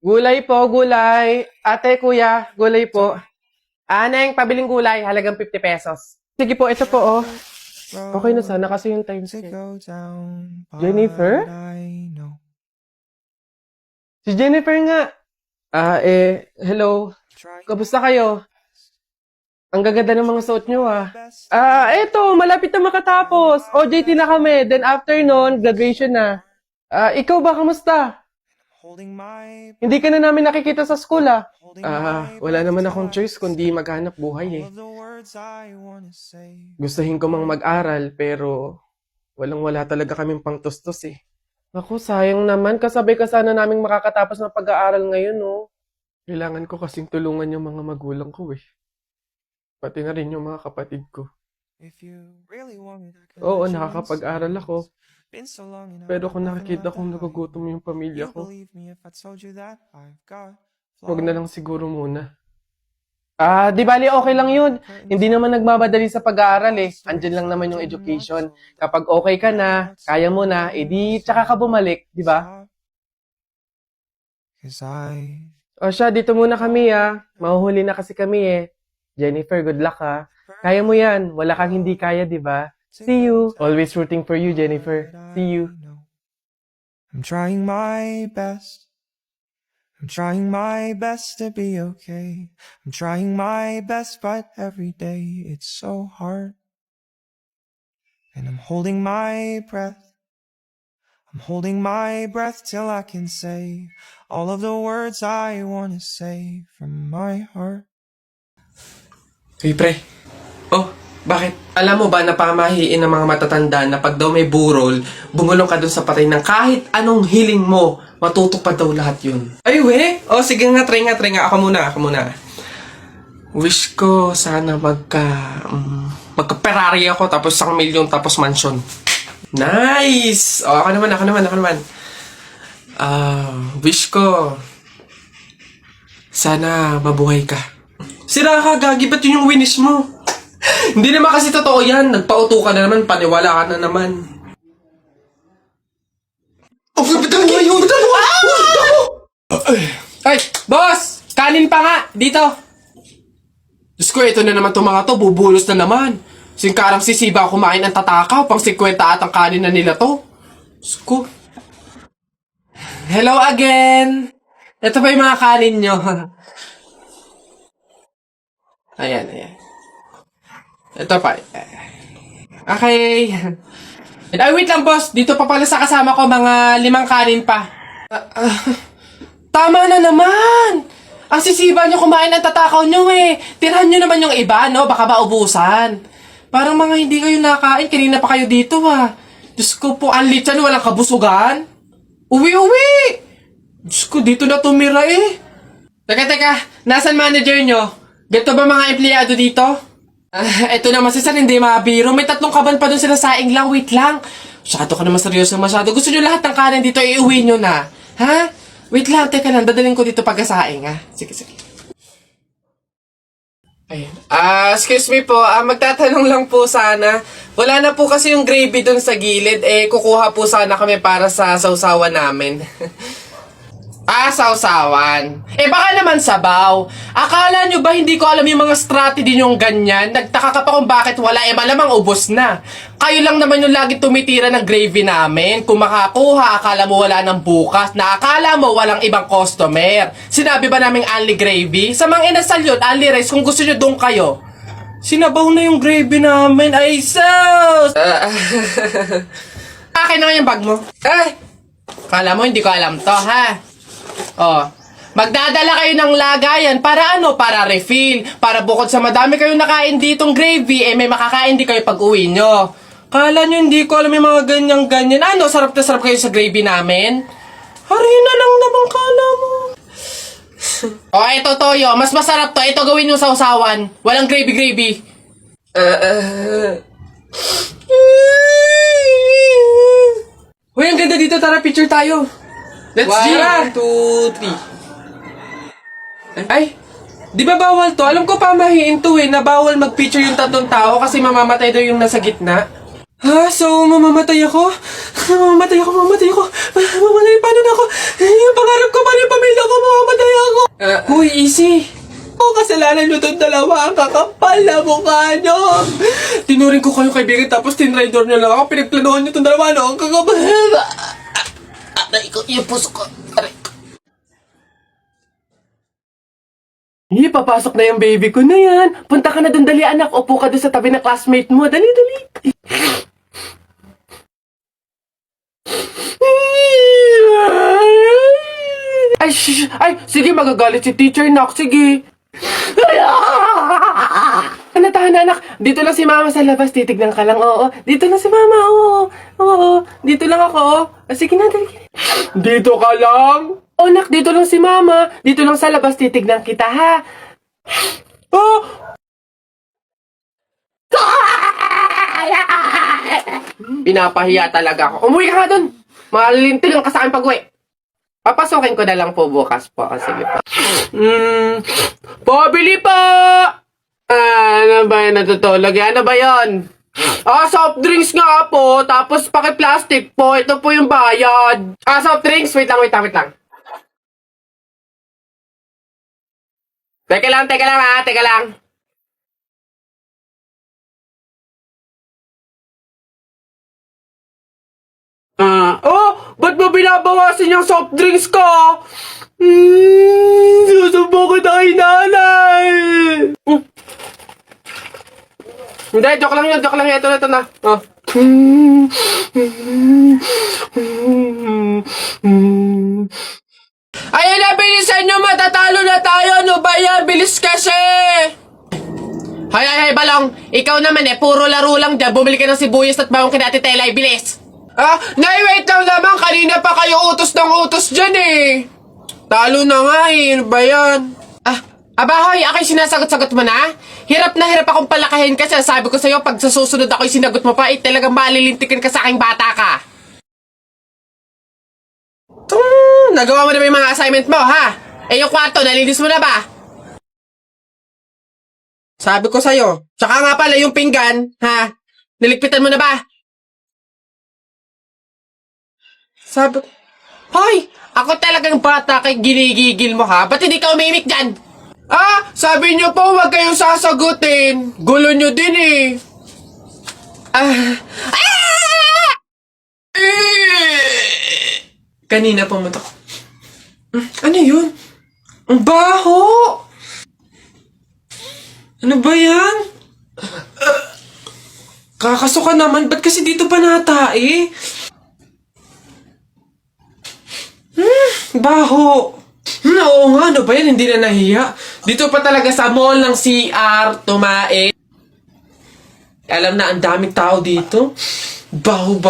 Gulay po, gulay. Ate, kuya, gulay po. Neng, pabiling gulay, halagang 50 pesos. Sige po, ito po, oh. Okay na sana kasi yung time check. Jennifer? Si Jennifer nga. Hello. Kamusta kayo? Ang gaganda ng mga suot nyo, ah. Eto, malapit na makatapos. OJT na kami. Then after nun, graduation na. Ikaw ba, kamusta? Hindi ka na namin nakikita sa school, ah. Wala naman akong choice kundi maghanap buhay, eh. Gustuhin ko mang mag-aral, pero walang-wala talaga kaming pangtustos, eh. Naku, sayang naman. Kasabay ka sana naming makakatapos ng pag-aaral ngayon, oh. Kailangan ko kasing tulungan yung mga magulang ko, eh. Pati na rin yung mga kapatid ko. Oo, nakakapag-aral ako. Pero kung nakikita kong nagugutom yung pamilya ko, huwag na lang siguro muna. Di bali, okay lang yun. Hindi naman nagmamadali sa pag-aaral, eh. Andyan lang naman yung education. Kapag okay ka na, kaya mo na, edi tsaka ka bumalik, di ba? O siya, dito muna kami, ah. Mahuhuli na kasi kami, eh. Jennifer, good luck, ha. Kaya mo yan. Wala kang hindi kaya, di ba? See you. Always rooting for you, Jennifer. See you. I'm trying my best. I'm trying my best to be okay. I'm trying my best, but every day it's so hard. And I'm holding my breath. I'm holding my breath till I can say all of the words I want to say from my heart. Hey, pre. Oh, bakit? Alam mo ba na pamahiin ng mga matatanda na pag daw may burol, bumulong ka dun sa patay ng kahit anong hiling mo, matutupad daw lahat yun. Ay, we? Oh, sige nga, try nga. Ako muna. Wish ko sana magka-Ferrari ako, tapos 1 milyon, tapos mansion. Nice! Oh, ako naman. Wish ko sana mabuhay ka. Sira ka, gagi, ba't yun yung winish mo? Hindi naman kasi totoo yan. Nagpauto ka na naman, paniwala ka na naman. Oh, bitan mo yun! Ay, boss! Kanin pa nga! Dito! Diyos ko, ito na naman itong mga to. Bubulos na naman. Singkarang sisiba kumain ang tatakaw. Pang 50 at ang kanin na nila to. Diyos ko. Hello again! Ito ba yung mga kanin nyo? Ayan. Ito pa. Okay. Ay, wait lang, boss. Dito pa pala sa kasama ko mga 5 kanin pa. Tama na naman! Ang sisiba nyo kumain ang tatakaw nyo, eh. Tirahan nyo naman yung iba, no? Baka maubusan. Parang mga hindi kayo nakain. Kanina pa kayo dito, ha. Diyos ko po, ang litsan, walang kabusugan. Uwi! Diyos ko, dito na tumira, eh. Teka. Nasaan manager nyo? Ganito ba mga empleyado dito? Eto naman si San, hindi mabiro. May 3 kaban pa dun sila saing lang. Wait lang. Masyado ka naman seryoso masyado. Gusto nyo lahat ng kanin dito, iuwi nyo na. Ha? Wait lang, teka lang. Dadalhin ko dito pagkasaing, ha? Sige. Ayun. Excuse me po. Magtatanong lang po sana. Wala na po kasi yung gravy dun sa gilid. Kukuha po sana kami para sa sausawan namin. Sausawan. Baka naman sabaw. Akala nyo ba hindi ko alam yung mga strategy nyong ganyan? Nagtaka ka pa kung bakit wala, malamang ubos na. Kayo lang naman yung lagi tumitira ng gravy namin. Kung makakuha, akala mo wala ng bukas, na akala mo walang ibang customer. Sinabi ba naming only gravy? Sa mga inasal yun, only rice, kung gusto nyo doon kayo. Sinabaw na yung gravy namin. Ay, sus! Akin naman yung bag mo. Kala mo hindi ko alam to, ha? Magdadala kayo ng lagayan para ano? Para refill. Para bukod sa madami kayong nakain ditong gravy, may makakain din kayo pag uwi nyo. Kala nyo hindi ko alam yung mga ganyan. Ano? Sarap na sarap kayo sa gravy namin? Harina lang naman kala mo. Ito toyo. Mas masarap to. Ito gawin yung sausawan. Walang gravy. Uy, ang ganda dito. Tara, picture tayo. Let's do 1, 2, 3. Ay, di ba bawal to? Alam ko pamahiin to, na bawal mag-picture yung 3 tao kasi mamamatay daw yung nasa gitna. So mamamatay ako? Mamamatay, paano na ako? Yung pangarap ko, paano yung pamilya ko, Hoy, easy. O kasalanan nyo itong dalawa, ang kakapal na mukha nyo. Tinuring ko kayong kaibigan tapos tinraidor nyo lang ako. Pinagplanuhan nyo itong dalawa, no? Ang kakapal. Aray ko, yung puso ko. Aray ko. Papasok na yung baby ko na yan. Punta ka na dun, dali anak. Upo ka dun sa tabi ng classmate mo. Dali, dali. Ay, shh, ay, sige, magagalit si teacher, nak. Sige. Anak, anak. Dito lang si mama sa labas. Titignan ka lang, oo. Dito lang si mama, oo. Oo, dito lang ako. Sige na, dali. Dito ka lang? Oh, nak, dito lang si mama. Dito lang sa labas, titignan kita, ha? Oh! Pinapahiya talaga ako. Umuwi ka nga dun. Malilintil ka sa akin pag-uwi. Papasukin ko na lang po bukas po. Sige po. Pabili po! Ano ba yan? Natutulog yan? Ano ba yan? Soft drinks nga po. Tapos paki-plastic po. Ito po yung bayad. Soft drinks. Wait lang. Teka lang ha. Teka lang. Ba't mo binabawasan yung soft drinks ko? Susubo ko na kay nanay. Hindi, joke lang yun. Ito na. Oh. Ayan na, bilisan nyo. Matatalo na tayo. Ano ba yan? Bilis kasi. Hay, Balong. Ikaw naman puro laro lang dyan. Bumili ka ng sibuyas at bawang kina Ate Telay. Bilis. Nay, wait lang naman. Kanina pa kayo utos ng utos dyan Talo na nga Ano ba yan? Abahoy, ako'y sinasagot-sagot mo na? Hirap na hirap akong palakahin kasi sabi ko sa'yo, pag sa susunod ako'y sinagot mo pa, talagang malilintikin ka sa aking bata ka. Nagawa mo na ba yung mga assignment mo, ha? Yung kwarto, nalinis mo na ba? Sabi ko sa'yo. Tsaka nga pala yung pinggan, ha? Niligpitan mo na ba? Sabi ko, hoy! Ako talagang bata kay ginigigil mo, ha? Ba't hindi ka umimik dyan? Sabi niyo po, huwag kayong sasagutin. Gulo niyo din Kanina pumunta ko. Ano yun? Ang baho! Ano ba yan? Kakasuka naman, ba't kasi dito pa natae? Baho! Oo nga, ano ba yan? Hindi na nahiya. Dito pa talaga sa mall ng CR, tumae. Alam na, ang daming tao dito. Baho ba?